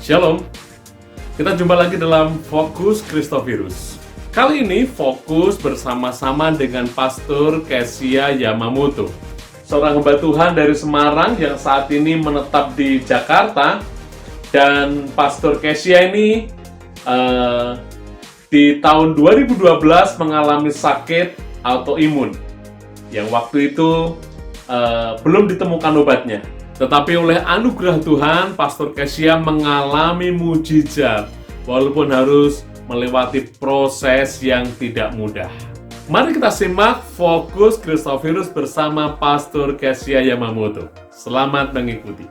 Shalom, kita jumpa lagi dalam Fokus Kristovirus. Kali ini fokus bersama-sama dengan Pastor Kesia Yamamoto, seorang hamba Tuhan dari Semarang yang saat ini menetap di Jakarta. Dan Pastor Kesia ini di tahun 2012 mengalami sakit autoimun yang waktu itu belum ditemukan obatnya. Tetapi oleh anugerah Tuhan, Pastor Kesia mengalami mujizat walaupun harus melewati proses yang tidak mudah. Mari kita simak Fokus Kristovirus bersama Pastor Kesia Yamamoto. Selamat mengikuti.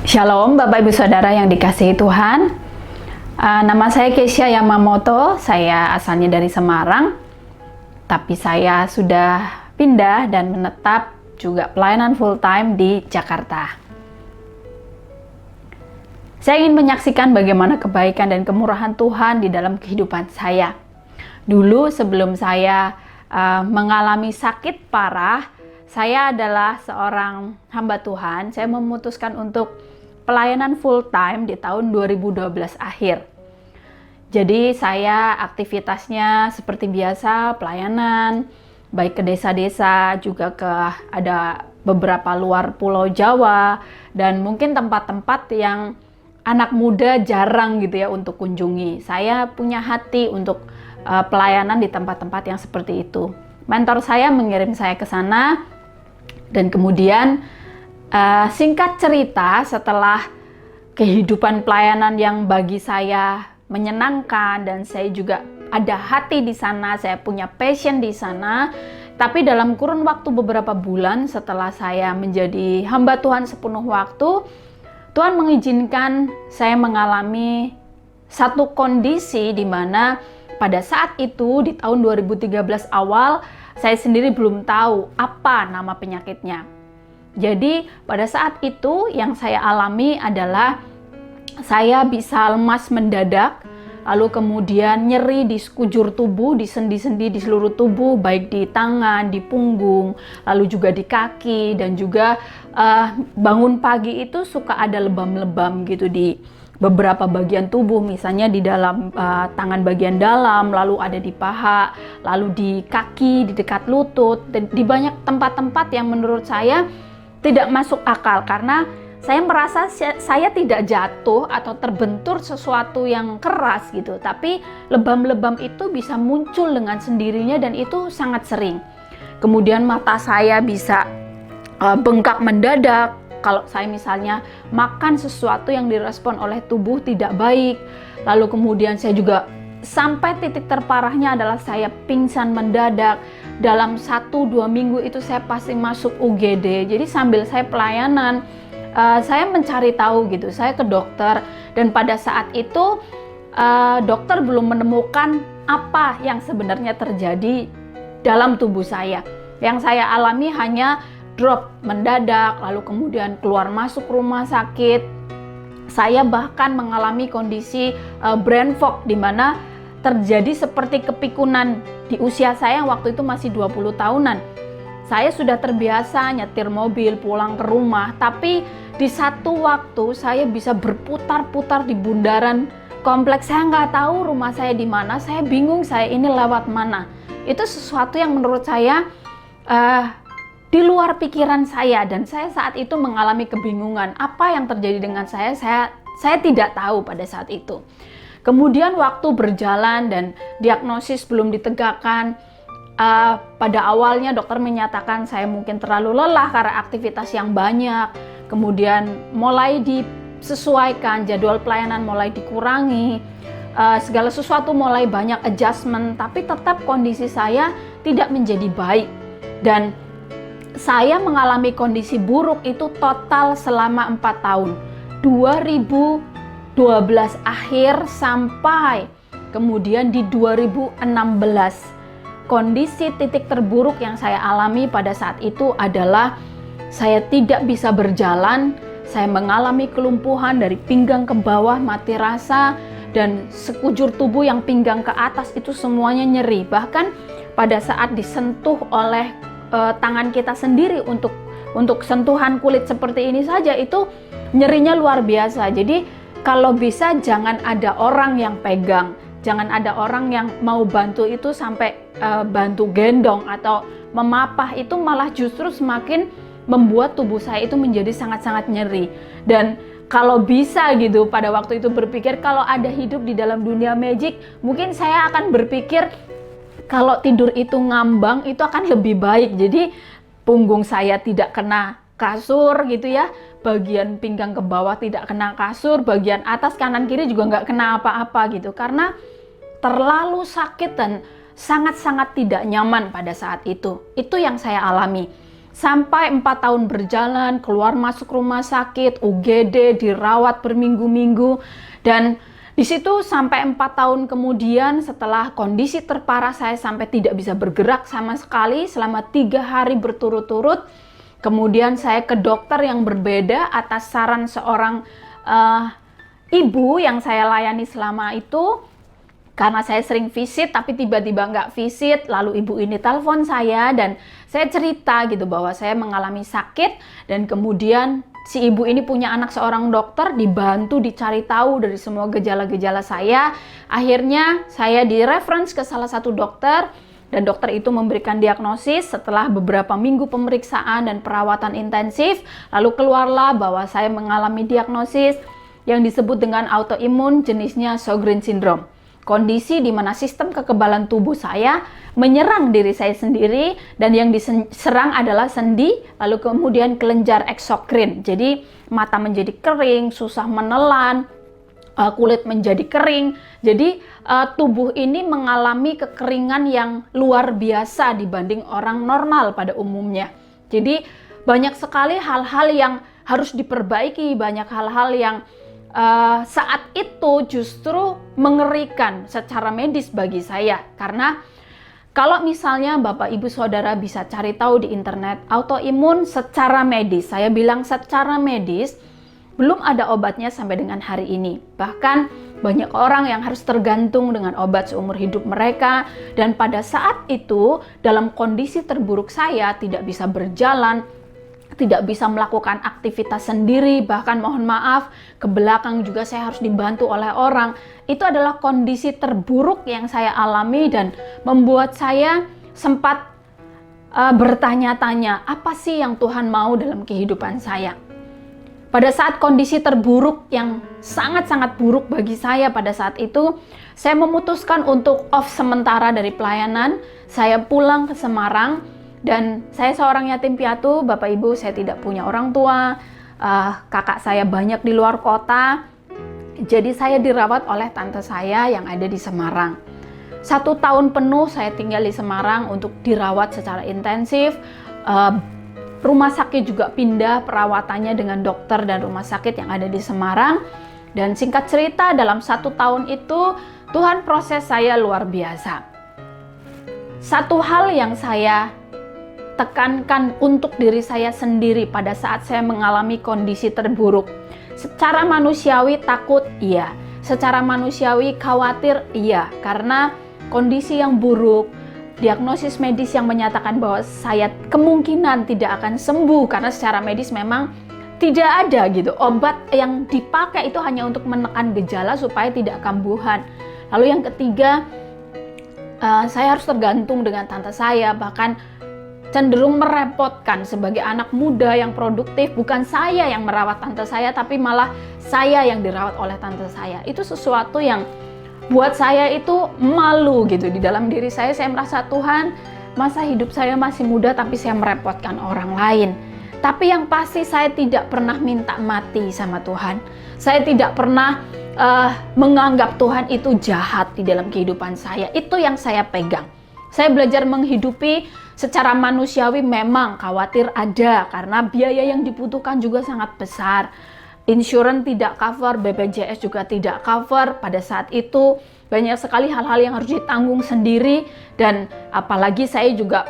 Shalom Bapak Ibu Saudara yang dikasihi Tuhan. Nama saya Kesia Yamamoto, saya asalnya dari Semarang, tapi saya sudah pindah dan menetap juga pelayanan full time di Jakarta. Saya ingin menyaksikan bagaimana kebaikan dan kemurahan Tuhan di dalam kehidupan saya. Dulu sebelum saya mengalami sakit parah, saya adalah seorang hamba Tuhan. Saya memutuskan untuk pelayanan full time di tahun 2012 akhir. Jadi saya aktivitasnya seperti biasa, pelayanan, baik ke desa-desa, juga ke ada beberapa luar Pulau Jawa, dan mungkin tempat-tempat yang anak muda jarang gitu ya untuk kunjungi. Saya punya hati untuk pelayanan di tempat-tempat yang seperti itu. Mentor saya mengirim saya ke sana, dan kemudian singkat cerita, setelah kehidupan pelayanan yang bagi saya menyenangkan dan saya juga ada hati di sana, saya punya passion di sana. Tapi dalam kurun waktu beberapa bulan setelah saya menjadi hamba Tuhan sepenuh waktu, Tuhan mengizinkan saya mengalami satu kondisi di mana pada saat itu di tahun 2013 awal, saya sendiri belum tahu apa nama penyakitnya. Jadi pada saat itu yang saya alami adalah saya bisa lemas mendadak, lalu kemudian nyeri di sekujur tubuh, di sendi-sendi di seluruh tubuh, baik di tangan, di punggung, lalu juga di kaki, dan juga bangun pagi itu suka ada lebam-lebam gitu di beberapa bagian tubuh, misalnya di dalam tangan bagian dalam, lalu ada di paha, lalu di kaki, di dekat lutut, dan di banyak tempat-tempat yang menurut saya tidak masuk akal, karena saya merasa saya tidak jatuh atau terbentur sesuatu yang keras gitu, tapi lebam-lebam itu bisa muncul dengan sendirinya dan itu sangat sering. Kemudian mata saya bisa bengkak mendadak kalau saya misalnya makan sesuatu yang direspon oleh tubuh tidak baik. Lalu kemudian saya juga sampai titik terparahnya adalah saya pingsan mendadak. Dalam 1-2 minggu itu saya pasti masuk UGD. Jadi sambil saya pelayanan, saya mencari tahu gitu, saya ke dokter, dan pada saat itu dokter belum menemukan apa yang sebenarnya terjadi dalam tubuh saya. Yang saya alami hanya drop mendadak, lalu kemudian keluar masuk rumah sakit. Saya bahkan mengalami kondisi brain fog, di mana terjadi seperti kepikunan di usia saya yang waktu itu masih 20 tahunan. Saya sudah terbiasa nyetir mobil pulang ke rumah, tapi di satu waktu saya bisa berputar-putar di bundaran kompleks. Saya nggak tahu rumah saya di mana, saya bingung saya ini lewat mana. Itu sesuatu yang menurut saya di luar pikiran saya, dan saya saat itu mengalami kebingungan. Apa yang terjadi dengan saya tidak tahu pada saat itu. Kemudian waktu berjalan dan diagnosis belum ditegakkan. Pada awalnya dokter menyatakan saya mungkin terlalu lelah karena aktivitas yang banyak. Kemudian mulai disesuaikan, jadwal pelayanan mulai dikurangi, segala sesuatu mulai banyak adjustment, tapi tetap kondisi saya tidak menjadi baik. Dan saya mengalami kondisi buruk itu total selama 4 tahun. 2012 akhir sampai kemudian di 2016. Kondisi titik terburuk yang saya alami pada saat itu adalah saya tidak bisa berjalan, saya mengalami kelumpuhan dari pinggang ke bawah, mati rasa, dan sekujur tubuh yang pinggang ke atas itu semuanya nyeri. Bahkan pada saat disentuh oleh tangan kita sendiri untuk sentuhan kulit seperti ini saja itu nyerinya luar biasa. Jadi kalau bisa jangan ada orang yang pegang, jangan ada orang yang mau bantu itu sampai bantu gendong atau memapah, itu malah justru semakin membuat tubuh saya itu menjadi sangat-sangat nyeri. Dan kalau bisa gitu pada waktu itu berpikir kalau ada hidup di dalam dunia magic, mungkin saya akan berpikir kalau tidur itu ngambang itu akan lebih baik. Jadi punggung saya tidak kena kasur gitu ya, bagian pinggang ke bawah tidak kena kasur, bagian atas kanan kiri juga nggak kena apa-apa gitu, karena terlalu sakit dan sangat-sangat tidak nyaman pada saat itu. Itu yang saya alami. Sampai 4 tahun berjalan, keluar masuk rumah sakit, UGD, dirawat berminggu-minggu, dan di situ sampai 4 tahun kemudian setelah kondisi terparah saya sampai tidak bisa bergerak sama sekali selama 3 hari berturut-turut. Kemudian saya ke dokter yang berbeda atas saran seorang ibu yang saya layani selama itu. Karena saya sering visit tapi tiba-tiba nggak visit, lalu ibu ini telepon saya dan saya cerita gitu bahwa saya mengalami sakit, dan kemudian si ibu ini punya anak seorang dokter, dibantu dicari tahu dari semua gejala-gejala saya. Akhirnya saya di-reference ke salah satu dokter, dan dokter itu memberikan diagnosis setelah beberapa minggu pemeriksaan dan perawatan intensif. Lalu keluarlah bahwa saya mengalami diagnosis yang disebut dengan autoimun jenisnya Sjogren syndrome. Kondisi di mana sistem kekebalan tubuh saya menyerang diri saya sendiri, dan yang diserang adalah sendi, lalu kemudian kelenjar eksokrin. Jadi mata menjadi kering, susah menelan, kulit menjadi kering. Jadi tubuh ini mengalami kekeringan yang luar biasa dibanding orang normal pada umumnya. Jadi banyak sekali hal-hal yang harus diperbaiki, banyak hal-hal yang saat itu justru mengerikan secara medis bagi saya. Karena kalau misalnya Bapak Ibu Saudara bisa cari tahu di internet, autoimun secara medis, saya bilang secara medis, belum ada obatnya sampai dengan hari ini. Bahkan banyak orang yang harus tergantung dengan obat seumur hidup mereka. Dan pada saat itu, dalam kondisi terburuk saya, tidak bisa berjalan, tidak bisa melakukan aktivitas sendiri, bahkan mohon maaf, ke belakang juga saya harus dibantu oleh orang. Itu adalah kondisi terburuk yang saya alami dan membuat saya sempat bertanya-tanya, apa sih yang Tuhan mau dalam kehidupan saya? Pada saat kondisi terburuk yang sangat-sangat buruk bagi saya pada saat itu, saya memutuskan untuk off sementara dari pelayanan. Saya pulang ke Semarang, dan saya seorang yatim piatu. Bapak Ibu, saya tidak punya orang tua, kakak saya banyak di luar kota. Jadi saya dirawat oleh tante saya yang ada di Semarang. 1 tahun penuh saya tinggal di Semarang untuk dirawat secara intensif. Rumah sakit juga pindah perawatannya dengan dokter dan rumah sakit yang ada di Semarang. Dan singkat cerita, dalam 1 tahun itu Tuhan proses saya luar biasa. Satu hal yang saya tekankan untuk diri saya sendiri pada saat saya mengalami kondisi terburuk. Secara manusiawi takut, iya. Secara manusiawi khawatir, iya. Karena kondisi yang buruk, diagnosis medis yang menyatakan bahwa saya kemungkinan tidak akan sembuh, karena secara medis memang tidak ada gitu. Obat yang dipakai itu hanya untuk menekan gejala supaya tidak kambuhan. Lalu yang ketiga, saya harus tergantung dengan tante saya, bahkan cenderung merepotkan sebagai anak muda yang produktif. Bukan saya yang merawat tante saya, tapi malah saya yang dirawat oleh tante saya. Itu sesuatu yang buat saya itu malu gitu. Di dalam diri saya merasa, Tuhan, masa hidup saya masih muda tapi saya merepotkan orang lain. Tapi yang pasti saya tidak pernah minta mati sama Tuhan. Saya tidak pernah menganggap Tuhan itu jahat di dalam kehidupan saya. Itu yang saya pegang. Saya belajar menghidupi secara manusiawi, memang khawatir ada karena biaya yang dibutuhkan juga sangat besar. Insurance tidak cover, BPJS juga tidak cover. Pada saat itu banyak sekali hal-hal yang harus ditanggung sendiri, dan apalagi saya juga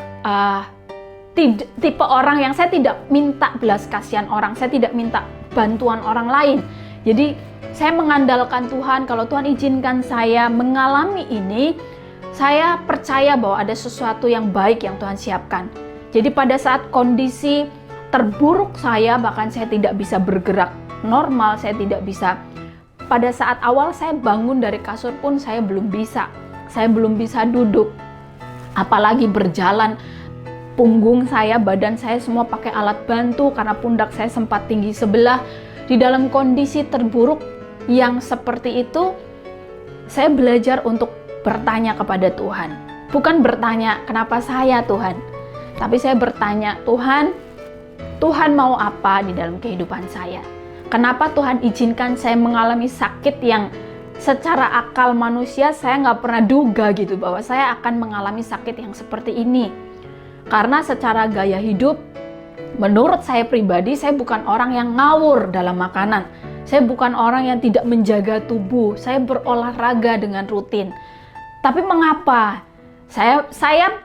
tipe orang yang saya tidak minta belas kasihan orang, saya tidak minta bantuan orang lain. Jadi saya mengandalkan Tuhan. Kalau Tuhan izinkan saya mengalami ini, saya percaya bahwa ada sesuatu yang baik yang Tuhan siapkan. Jadi pada saat kondisi terburuk saya, bahkan saya tidak bisa bergerak normal, saya tidak bisa pada saat awal saya bangun dari kasur pun saya belum bisa. Saya belum bisa duduk. Apalagi berjalan, punggung saya, badan saya semua pakai alat bantu karena pundak saya sempat tinggi sebelah. Di dalam kondisi terburuk yang seperti itu, saya belajar untuk bertanya kepada Tuhan. Bukan bertanya, kenapa saya Tuhan? Tapi saya bertanya, Tuhan mau apa di dalam kehidupan saya? Kenapa Tuhan izinkan saya mengalami sakit yang secara akal manusia saya nggak pernah duga gitu bahwa saya akan mengalami sakit yang seperti ini. Karena secara gaya hidup, menurut saya pribadi, saya bukan orang yang ngawur dalam makanan. Saya bukan orang yang tidak menjaga tubuh. Saya berolahraga dengan rutin. Tapi mengapa? Saya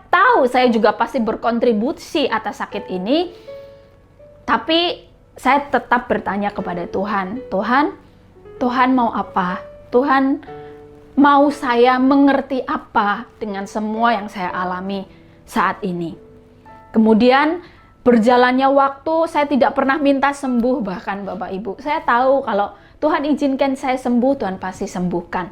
tahu saya juga pasti berkontribusi atas sakit ini. Tapi saya tetap bertanya kepada Tuhan. Tuhan mau apa? Tuhan mau saya mengerti apa dengan semua yang saya alami saat ini. Kemudian berjalannya waktu, saya tidak pernah minta sembuh bahkan Bapak Ibu. Saya tahu kalau Tuhan izinkan saya sembuh, Tuhan pasti sembuhkan.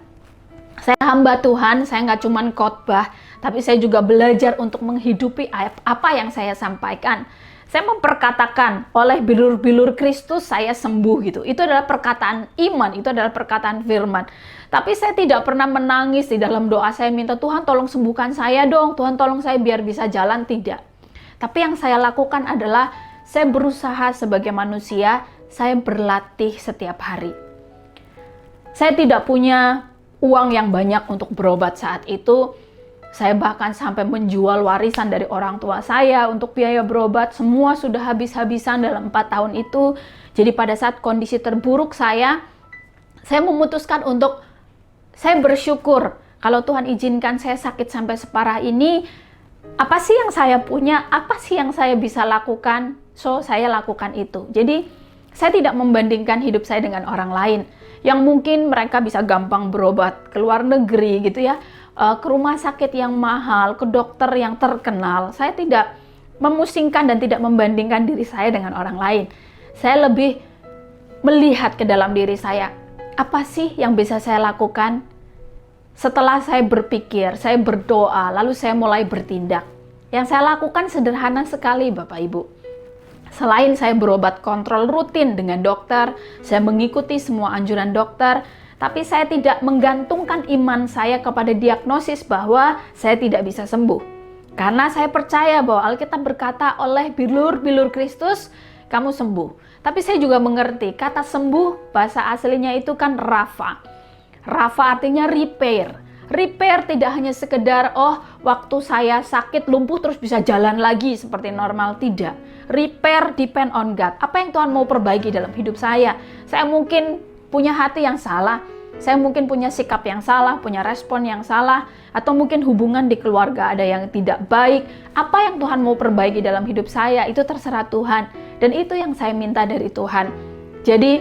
Saya hamba Tuhan, saya nggak cuma khotbah, tapi saya juga belajar untuk menghidupi apa yang saya sampaikan. Saya memperkatakan oleh bilur-bilur Kristus saya sembuh gitu. Itu adalah perkataan iman, itu adalah perkataan firman. Tapi saya tidak pernah menangis di dalam doa saya minta Tuhan tolong sembuhkan saya dong, Tuhan tolong saya biar bisa jalan, tidak. Tapi yang saya lakukan adalah saya berusaha sebagai manusia, saya berlatih setiap hari. Saya tidak punya uang yang banyak untuk berobat saat itu. Saya bahkan sampai menjual warisan dari orang tua saya untuk biaya berobat. Semua sudah habis-habisan dalam 4 tahun itu. Jadi pada saat kondisi terburuk saya memutuskan untuk, saya bersyukur kalau Tuhan izinkan saya sakit sampai separah ini. Apa sih yang saya punya? Apa sih yang saya bisa lakukan? So, saya lakukan itu. Jadi, saya tidak membandingkan hidup saya dengan orang lain. Yang mungkin mereka bisa gampang berobat ke luar negeri gitu ya. Ke rumah sakit yang mahal, ke dokter yang terkenal. Saya tidak memusingkan dan tidak membandingkan diri saya dengan orang lain. Saya lebih melihat ke dalam diri saya. Apa sih yang bisa saya lakukan? Setelah saya berpikir, saya berdoa, lalu saya mulai bertindak. Yang saya lakukan sederhana sekali Bapak Ibu. Selain saya berobat kontrol rutin dengan dokter, saya mengikuti semua anjuran dokter, tapi saya tidak menggantungkan iman saya kepada diagnosis bahwa saya tidak bisa sembuh. Karena saya percaya bahwa Alkitab berkata oleh bilur-bilur Kristus, kamu sembuh. Tapi saya juga mengerti, kata sembuh bahasa aslinya itu kan Rafa. Rafa artinya repair. Repair tidak hanya sekedar, waktu saya sakit lumpuh terus bisa jalan lagi seperti normal, tidak. Repair depend on God. Apa yang Tuhan mau perbaiki dalam hidup saya? Saya mungkin punya hati yang salah, saya mungkin punya sikap yang salah, punya respon yang salah, atau mungkin hubungan di keluarga ada yang tidak baik. Apa yang Tuhan mau perbaiki dalam hidup saya, itu terserah Tuhan. Dan itu yang saya minta dari Tuhan. Jadi,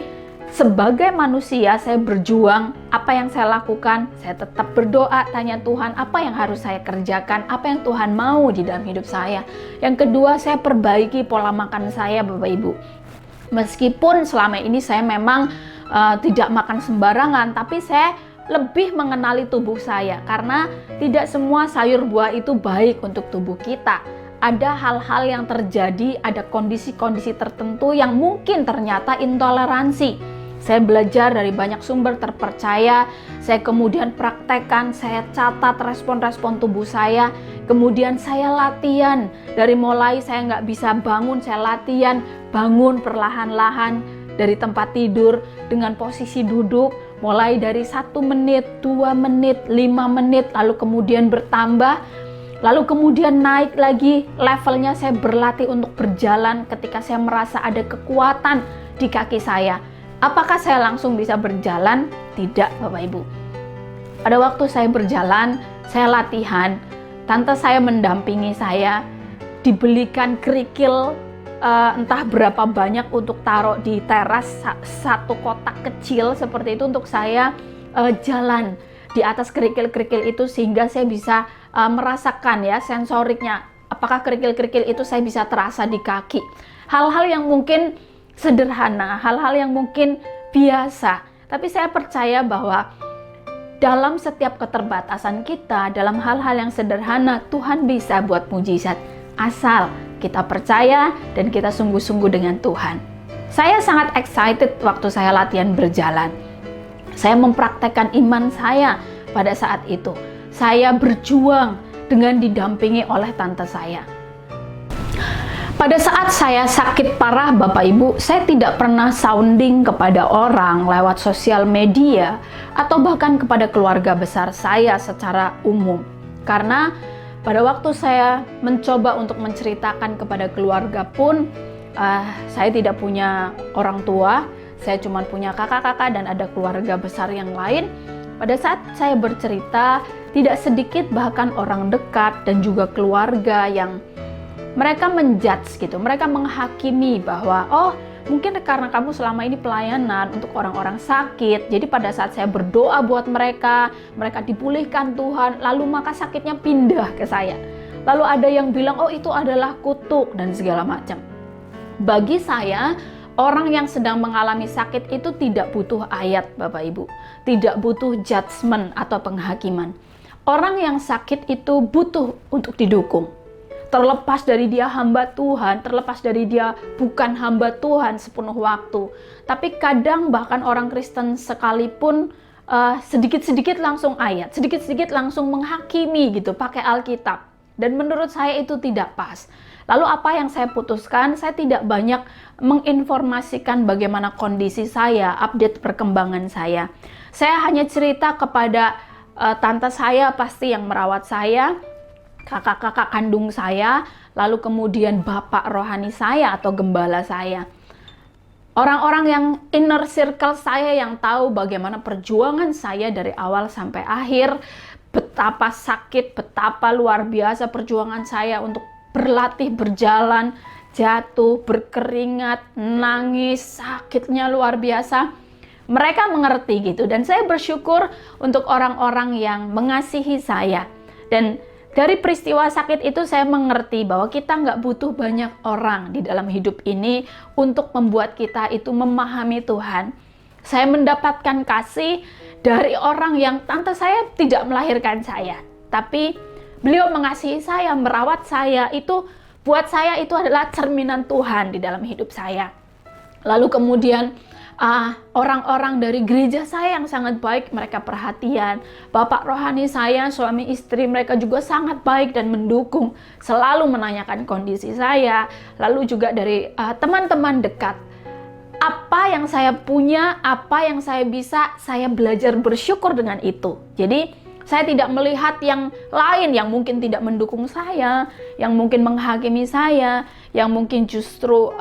sebagai manusia, saya berjuang. Apa yang saya lakukan, saya tetap berdoa, tanya Tuhan, apa yang harus saya kerjakan, apa yang Tuhan mau di dalam hidup saya. Yang kedua, saya perbaiki pola makan saya, Bapak Ibu. Meskipun selama ini saya memang tidak makan sembarangan, tapi saya lebih mengenali tubuh saya, karena tidak semua sayur buah itu baik untuk tubuh kita. Ada hal-hal yang terjadi, ada kondisi-kondisi tertentu yang mungkin ternyata intoleransi. Saya belajar dari banyak sumber terpercaya, saya kemudian praktekkan, saya catat respon-respon tubuh saya, kemudian saya latihan. Dari mulai saya nggak bisa bangun, saya latihan bangun perlahan-lahan dari tempat tidur dengan posisi duduk, mulai dari 1 menit, 2 menit, 5 menit, lalu kemudian bertambah, lalu kemudian naik lagi levelnya. Saya berlatih untuk berjalan ketika saya merasa ada kekuatan di kaki saya. Apakah saya langsung bisa berjalan? Tidak, Bapak Ibu. Pada waktu saya berjalan, saya latihan, tante saya mendampingi saya, dibelikan kerikil entah berapa banyak untuk taruh di teras, 1 kotak kecil seperti itu untuk saya jalan di atas kerikil-kerikil itu, sehingga saya bisa merasakan ya sensoriknya. Apakah kerikil-kerikil itu saya bisa terasa di kaki. Hal-hal yang mungkin sederhana, hal-hal yang mungkin biasa, Tapi saya percaya bahwa dalam setiap keterbatasan kita, dalam hal-hal yang sederhana, Tuhan bisa buat mujizat. Asal kita percaya dan kita sungguh-sungguh dengan Tuhan. Saya sangat excited waktu saya latihan berjalan. Saya mempraktekkan iman saya pada saat itu. Saya berjuang dengan didampingi oleh tante saya. Pada saat saya sakit parah Bapak Ibu, saya tidak pernah sounding kepada orang lewat sosial media atau bahkan kepada keluarga besar saya secara umum. Karena pada waktu saya mencoba untuk menceritakan kepada keluarga pun, saya tidak punya orang tua, saya cuma punya kakak-kakak dan ada keluarga besar yang lain. Pada saat saya bercerita, tidak sedikit bahkan orang dekat dan juga keluarga yang mereka menjudge gitu, mereka menghakimi bahwa mungkin karena kamu selama ini pelayanan untuk orang-orang sakit, jadi pada saat saya berdoa buat mereka dipulihkan Tuhan, lalu maka sakitnya pindah ke saya. Lalu ada yang bilang, itu adalah kutuk dan segala macam. Bagi saya, orang yang sedang mengalami sakit itu tidak butuh ayat Bapak Ibu, tidak butuh judgement atau penghakiman. Orang yang sakit itu butuh untuk didukung. Terlepas dari dia hamba Tuhan, terlepas dari dia bukan hamba Tuhan sepenuh waktu. Tapi kadang bahkan orang Kristen sekalipun sedikit-sedikit langsung ayat, sedikit-sedikit langsung menghakimi gitu, pakai Alkitab. Dan menurut saya itu tidak pas. Lalu apa yang saya putuskan, saya tidak banyak menginformasikan bagaimana kondisi saya, update perkembangan saya. Saya hanya cerita kepada tante saya pasti yang merawat saya, kakak-kakak kandung saya, lalu kemudian bapak rohani saya atau gembala saya. Orang-orang yang inner circle saya yang tahu bagaimana perjuangan saya dari awal sampai akhir, betapa sakit, betapa luar biasa perjuangan saya untuk berlatih berjalan, jatuh, berkeringat, nangis, sakitnya luar biasa. Mereka mengerti gitu, dan saya bersyukur untuk orang-orang yang mengasihi saya. Dan dari peristiwa sakit itu saya mengerti bahwa kita nggak butuh banyak orang di dalam hidup ini untuk membuat kita itu memahami Tuhan. Saya mendapatkan kasih dari orang yang tante saya tidak melahirkan saya, tapi beliau mengasihi saya, merawat saya, itu buat saya itu adalah cerminan Tuhan di dalam hidup saya. Lalu kemudian orang-orang dari gereja saya yang sangat baik, mereka perhatian. Bapak rohani saya, suami istri, mereka juga sangat baik dan mendukung, selalu menanyakan kondisi saya. Lalu juga dari teman-teman dekat, apa yang saya punya, apa yang saya bisa, saya belajar bersyukur dengan itu. Jadi saya tidak melihat yang lain yang mungkin tidak mendukung saya, yang mungkin menghakimi saya, yang mungkin justru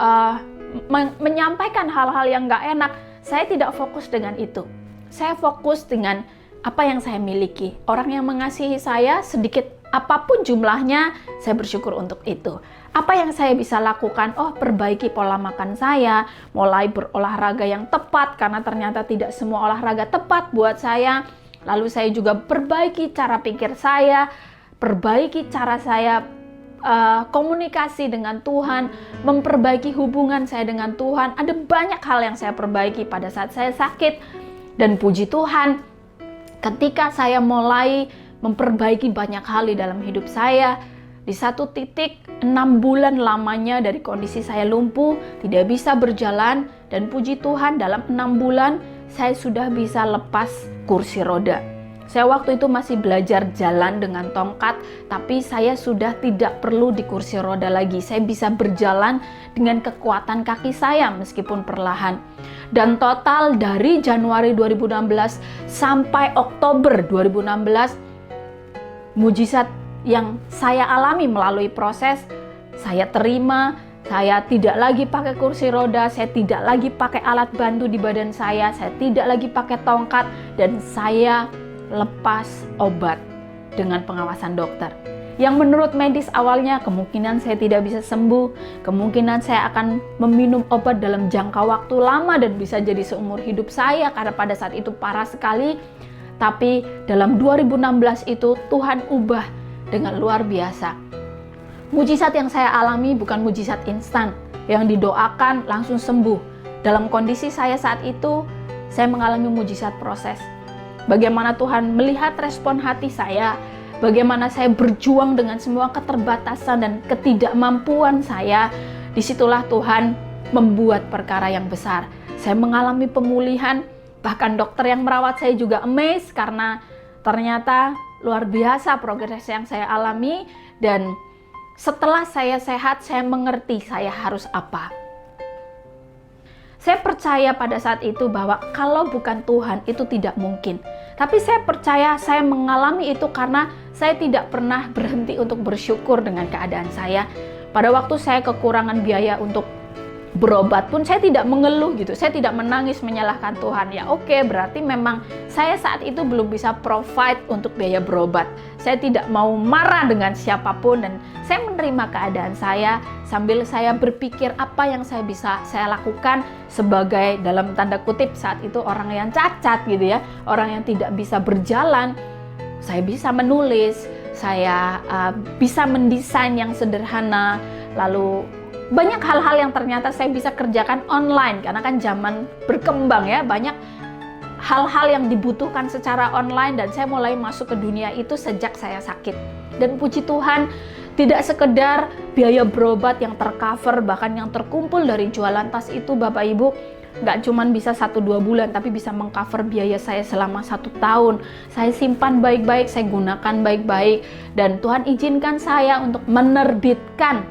menyampaikan hal-hal yang gak enak. Saya tidak fokus dengan itu. Saya fokus dengan apa yang saya miliki. Orang yang mengasihi saya, sedikit apapun jumlahnya, saya bersyukur untuk itu. Apa yang saya bisa lakukan? Perbaiki pola makan saya, mulai berolahraga yang tepat, karena ternyata tidak semua olahraga tepat buat saya. Lalu saya juga perbaiki cara pikir saya, perbaiki cara saya komunikasi dengan Tuhan, memperbaiki hubungan saya dengan Tuhan. Ada banyak hal yang saya perbaiki pada saat saya sakit. Dan puji Tuhan, ketika saya mulai memperbaiki banyak hal di dalam hidup saya, di satu titik 6 bulan lamanya dari kondisi saya lumpuh, tidak bisa berjalan, dan puji Tuhan dalam 6 bulan saya sudah bisa lepas kursi roda. Saya waktu itu masih belajar jalan dengan tongkat, tapi saya sudah tidak perlu di kursi roda lagi. Saya bisa berjalan dengan kekuatan kaki saya meskipun perlahan. Dan total dari Januari 2016 sampai Oktober 2016, mujizat yang saya alami melalui proses, saya terima. Saya tidak lagi pakai kursi roda, saya tidak lagi pakai alat bantu di badan saya tidak lagi pakai tongkat, dan saya lepas obat dengan pengawasan dokter. Yang menurut medis awalnya kemungkinan saya tidak bisa sembuh, kemungkinan saya akan meminum obat dalam jangka waktu lama dan bisa jadi seumur hidup saya karena pada saat itu parah sekali. Tapi dalam 2016 itu Tuhan ubah dengan luar biasa. Mujizat yang saya alami bukan mujizat instan yang didoakan langsung sembuh. Dalam kondisi saya saat itu, saya mengalami mujizat proses. Bagaimana Tuhan melihat respon hati saya, bagaimana saya berjuang dengan semua keterbatasan dan ketidakmampuan saya. Disitulah Tuhan membuat perkara yang besar. Saya mengalami pemulihan, bahkan dokter yang merawat saya juga amazed karena ternyata luar biasa progres yang saya alami. Dan setelah saya sehat, saya mengerti saya harus apa. Saya percaya pada saat itu bahwa kalau bukan Tuhan itu tidak mungkin. Tapi saya percaya saya mengalami itu karena saya tidak pernah berhenti untuk bersyukur dengan keadaan saya. Pada waktu saya kekurangan biaya untuk berobat pun saya tidak mengeluh gitu. Saya tidak menangis menyalahkan Tuhan. Ya oke, berarti memang saya saat itu belum bisa provide untuk biaya berobat. Saya tidak mau marah dengan siapapun dan saya menerima keadaan saya sambil saya berpikir apa yang bisa saya lakukan sebagai dalam tanda kutip saat itu orang yang cacat gitu ya, orang yang tidak bisa berjalan. Saya bisa menulis, saya bisa mendesain yang sederhana, lalu banyak hal-hal yang ternyata saya bisa kerjakan online karena kan zaman berkembang ya, banyak hal-hal yang dibutuhkan secara online dan saya mulai masuk ke dunia itu sejak saya sakit. Dan puji Tuhan, tidak sekedar biaya berobat yang tercover, bahkan yang terkumpul dari jualan tas itu Bapak Ibu, nggak cuman bisa 1-2 bulan tapi bisa mengcover biaya saya selama 1 tahun. Saya simpan baik-baik, saya gunakan baik-baik, dan Tuhan izinkan saya untuk menerbitkan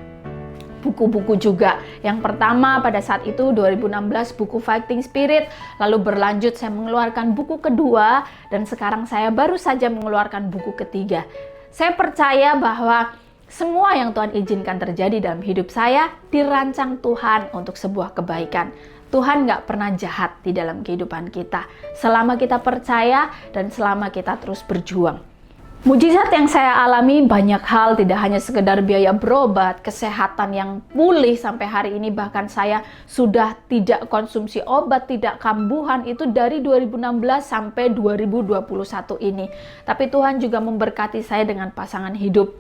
buku-buku juga. Yang pertama pada saat itu 2016 buku Fighting Spirit, lalu berlanjut saya mengeluarkan buku kedua, dan sekarang saya baru saja mengeluarkan buku ketiga. Saya percaya bahwa semua yang Tuhan izinkan terjadi dalam hidup saya dirancang Tuhan untuk sebuah kebaikan. Tuhan nggak pernah jahat di dalam kehidupan kita selama kita percaya dan selama kita terus berjuang. Mujizat yang saya alami banyak hal, tidak hanya sekedar biaya berobat, kesehatan yang pulih sampai hari ini, bahkan saya sudah tidak konsumsi obat, tidak kambuhan itu dari 2016 sampai 2021 ini. Tapi Tuhan juga memberkati saya dengan pasangan hidup.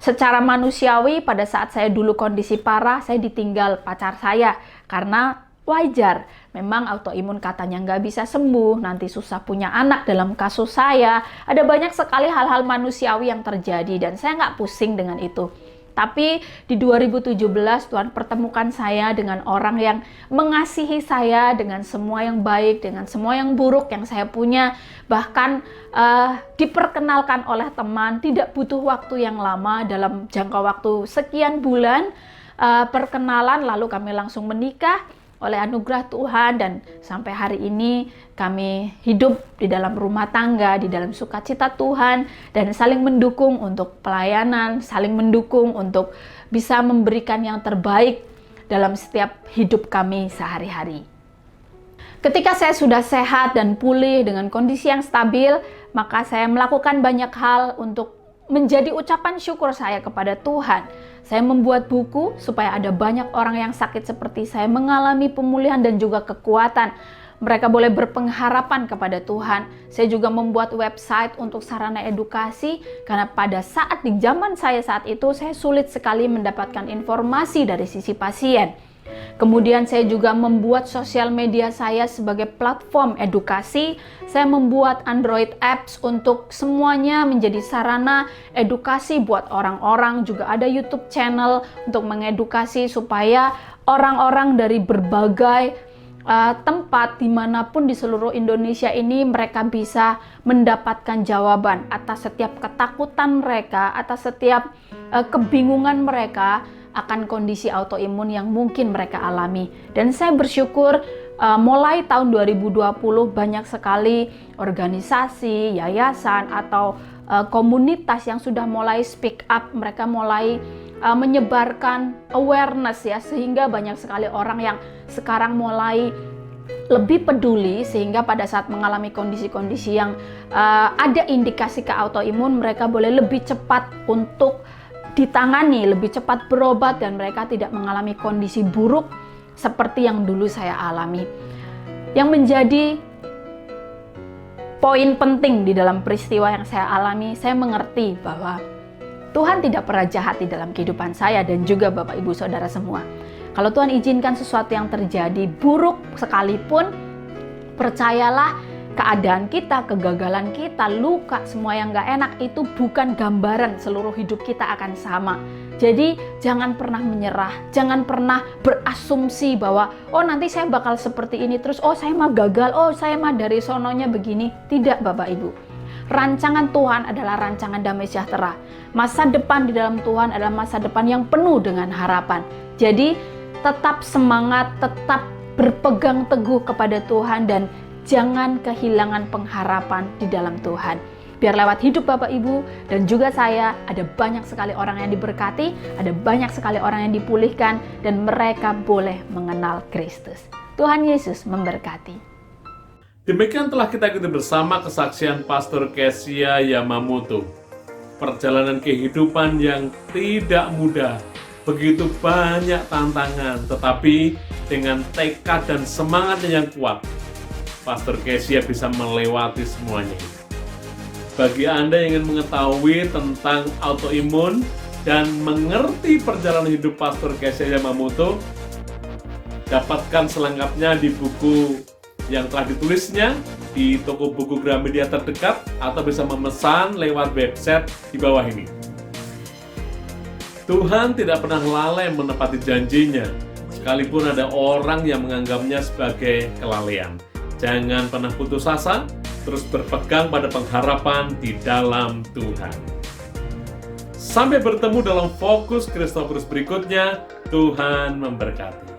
Secara manusiawi pada saat saya dulu kondisi parah, saya ditinggal pacar saya karena wajar, memang autoimun katanya nggak bisa sembuh, nanti susah punya anak dalam kasus saya. Ada banyak sekali hal-hal manusiawi yang terjadi dan saya nggak pusing dengan itu. Tapi di 2017 Tuhan pertemukan saya dengan orang yang mengasihi saya dengan semua yang baik, dengan semua yang buruk yang saya punya. Bahkan diperkenalkan oleh teman, tidak butuh waktu yang lama, dalam jangka waktu sekian bulan perkenalan, lalu kami langsung menikah oleh anugerah Tuhan, dan sampai hari ini kami hidup di dalam rumah tangga, di dalam sukacita Tuhan, dan saling mendukung untuk pelayanan, saling mendukung untuk bisa memberikan yang terbaik dalam setiap hidup kami sehari-hari. Ketika saya sudah sehat dan pulih dengan kondisi yang stabil, maka saya melakukan banyak hal untuk menjadi ucapan syukur saya kepada Tuhan. Saya membuat buku supaya ada banyak orang yang sakit seperti saya mengalami pemulihan dan juga kekuatan. Mereka boleh berpengharapan kepada Tuhan. Saya juga membuat website untuk sarana edukasi, karena pada saat di zaman saya saat itu, saya sulit sekali mendapatkan informasi dari sisi pasien. Kemudian saya juga membuat sosial media saya sebagai platform edukasi. Saya membuat Android apps untuk semuanya menjadi sarana edukasi buat orang-orang. Juga ada YouTube channel untuk mengedukasi supaya orang-orang dari berbagai tempat dimanapun di seluruh Indonesia ini mereka bisa mendapatkan jawaban atas setiap ketakutan mereka, atas setiap kebingungan mereka akan kondisi autoimun yang mungkin mereka alami. Dan saya bersyukur mulai tahun 2020 banyak sekali organisasi, yayasan atau komunitas yang sudah mulai speak up, mereka mulai menyebarkan awareness ya, sehingga banyak sekali orang yang sekarang mulai lebih peduli, sehingga pada saat mengalami kondisi-kondisi yang ada indikasi ke autoimun, mereka boleh lebih cepat untuk ditangani, lebih cepat berobat, dan mereka tidak mengalami kondisi buruk seperti yang dulu saya alami. Yang menjadi poin penting di dalam peristiwa yang saya alami, saya mengerti bahwa Tuhan tidak pernah jahat di dalam kehidupan saya dan juga Bapak Ibu Saudara semua. Kalau Tuhan izinkan sesuatu yang terjadi buruk sekalipun, Percayalah, keadaan kita, kegagalan kita, luka, semua yang gak enak itu bukan gambaran seluruh hidup kita akan sama. Jadi jangan pernah menyerah, jangan pernah berasumsi bahwa oh nanti saya bakal seperti ini terus, oh saya mah gagal, oh saya mah dari sononya begini. Tidak Bapak Ibu. Rancangan Tuhan adalah rancangan damai sejahtera. Masa depan di dalam Tuhan adalah masa depan yang penuh dengan harapan. Jadi tetap semangat, tetap berpegang teguh kepada Tuhan dan jangan kehilangan pengharapan di dalam Tuhan. Biar lewat hidup Bapak Ibu dan juga saya, ada banyak sekali orang yang diberkati, ada banyak sekali orang yang dipulihkan, dan mereka boleh mengenal Kristus. Tuhan Yesus memberkati. Demikian telah kita ikuti bersama kesaksian Pastor Kesia Yamamoto. Perjalanan kehidupan yang tidak mudah, begitu banyak tantangan, tetapi dengan tekad dan semangatnya yang kuat, Pastor Kesia bisa melewati semuanya. Bagi Anda yang ingin mengetahui tentang autoimun dan mengerti perjalanan hidup Pastor Kesia Yamamoto, dapatkan selengkapnya di buku yang telah ditulisnya di toko buku Gramedia terdekat atau bisa memesan lewat website di bawah ini. Tuhan tidak pernah lalai menepati janjinya, sekalipun ada orang yang menganggapnya sebagai kelalaian. Jangan pernah putus asa, terus berpegang pada pengharapan di dalam Tuhan. Sampai bertemu dalam Fokus Kristofers berikutnya, Tuhan memberkati.